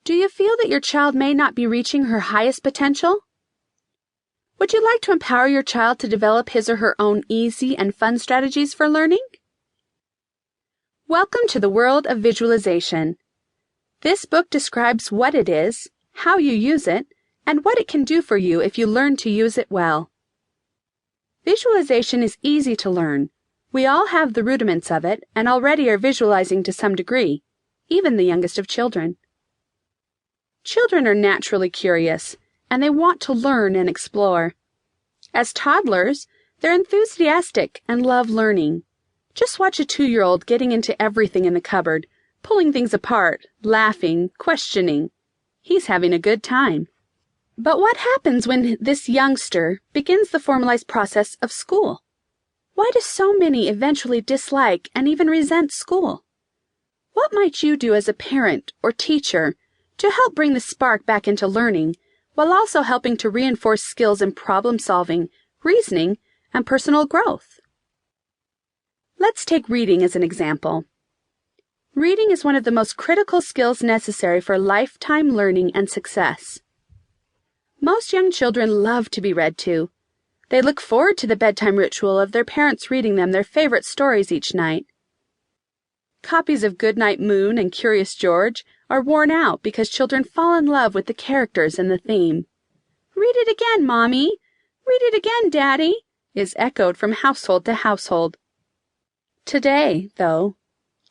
Do you feel that your child may not be reaching her highest potential? Would you like to empower your child to develop his or her own easy and fun strategies for learning? Welcome to the world of visualization. This book describes what it is, how you use it, and what it can do for you if you learn to use it well. Visualization is easy to learn. We all have the rudiments of it and already are visualizing to some degree, even the youngest of children. Children are naturally curious, and they want to learn and explore. As toddlers, they're enthusiastic and love learning. Just watch a 2-year-old getting into everything in the cupboard, pulling things apart, laughing, questioning. He's having a good time. But what happens when this youngster begins the formalized process of school? Why do so many eventually dislike and even resent school? What might you do as a parent or teacher to help bring the spark back into learning, while also helping to reinforce skills in problem-solving, reasoning, and personal growth? Let's take reading as an example. Reading is one of the most critical skills necessary for lifetime learning and success. Most young children love to be read to. They look forward to the bedtime ritual of their parents reading them their favorite stories each night. Copies of Goodnight Moon and Curious George are worn out because children fall in love with the characters and the theme. "Read it again, Mommy! Read it again, Daddy!" is echoed from household to household. Today, though,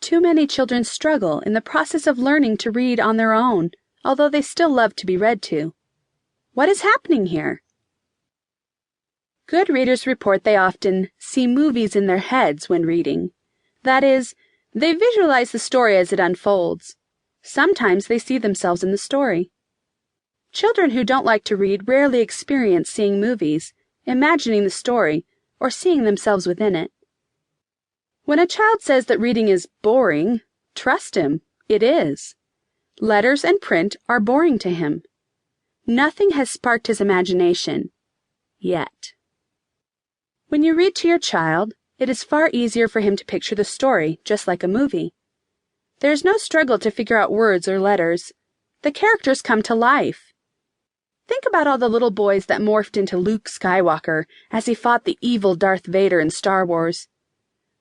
too many children struggle in the process of learning to read on their own, although they still love to be read to. What is happening here? Good readers report they often see movies in their heads when reading. That is, they visualize the story as it unfolds. Sometimes they see themselves in the story. Children who don't like to read rarely experience seeing movies, imagining the story, or seeing themselves within it. When a child says that reading is boring, trust him, it is. Letters and print are boring to him. Nothing has sparked his imagination, yet. When you read to your child, it is far easier for him to picture the story, just like a movie. There is no struggle to figure out words or letters. The characters come to life. Think about all the little boys that morphed into Luke Skywalker as he fought the evil Darth Vader in Star Wars.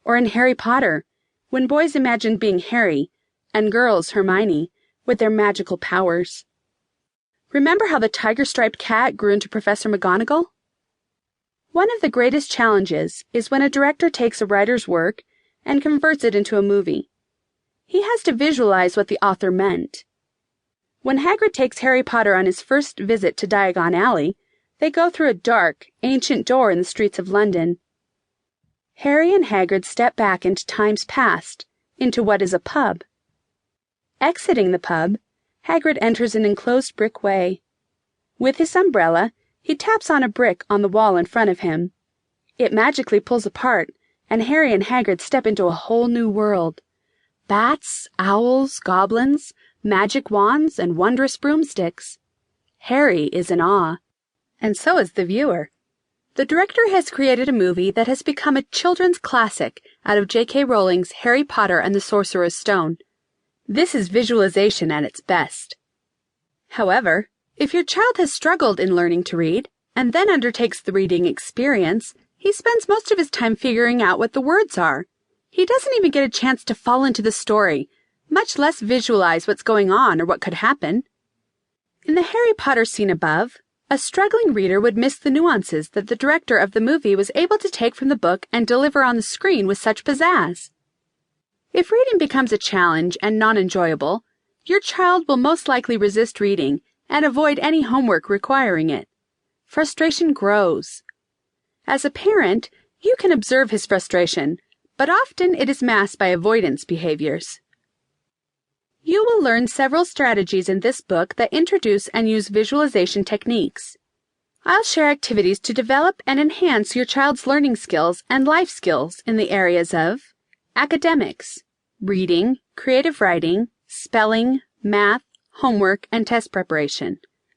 Or in Harry Potter, when boys imagined being Harry, and girls Hermione, with their magical powers. Remember how the tiger-striped cat grew into Professor McGonagall? One of the greatest challenges is when a director takes a writer's work and converts it into a movie. He has to visualize what the author meant. When Hagrid takes Harry Potter on his first visit to Diagon Alley, they go through a dark, ancient door in the streets of London. Harry and Hagrid step back into times past, into what is a pub. Exiting the pub, Hagrid enters an enclosed brick way. With his umbrella, he taps on a brick on the wall in front of him. It magically pulls apart, and Harry and Hagrid step into a whole new world. Bats, owls, goblins, magic wands, and wondrous broomsticks. Harry is in awe, and so is the viewer. The director has created a movie that has become a children's classic out of J.K. Rowling's Harry Potter and the Sorcerer's Stone. This is visualization at its best. However, if your child has struggled in learning to read, and then undertakes the reading experience, he spends most of his time figuring out what the words are. He doesn't even get a chance to fall into the story, much less visualize what's going on or what could happen. In the Harry Potter scene above, a struggling reader would miss the nuances that the director of the movie was able to take from the book and deliver on the screen with such pizzazz. If reading becomes a challenge and non-enjoyable, your child will most likely resist reading and avoid any homework requiring it. Frustration grows. As a parent, you can observe his frustration, but often it is masked by avoidance behaviors. You will learn several strategies in this book that introduce and use visualization techniques. I'll share activities to develop and enhance your child's learning skills and life skills in the areas of academics, reading, creative writing, spelling, math, homework, and test preparation.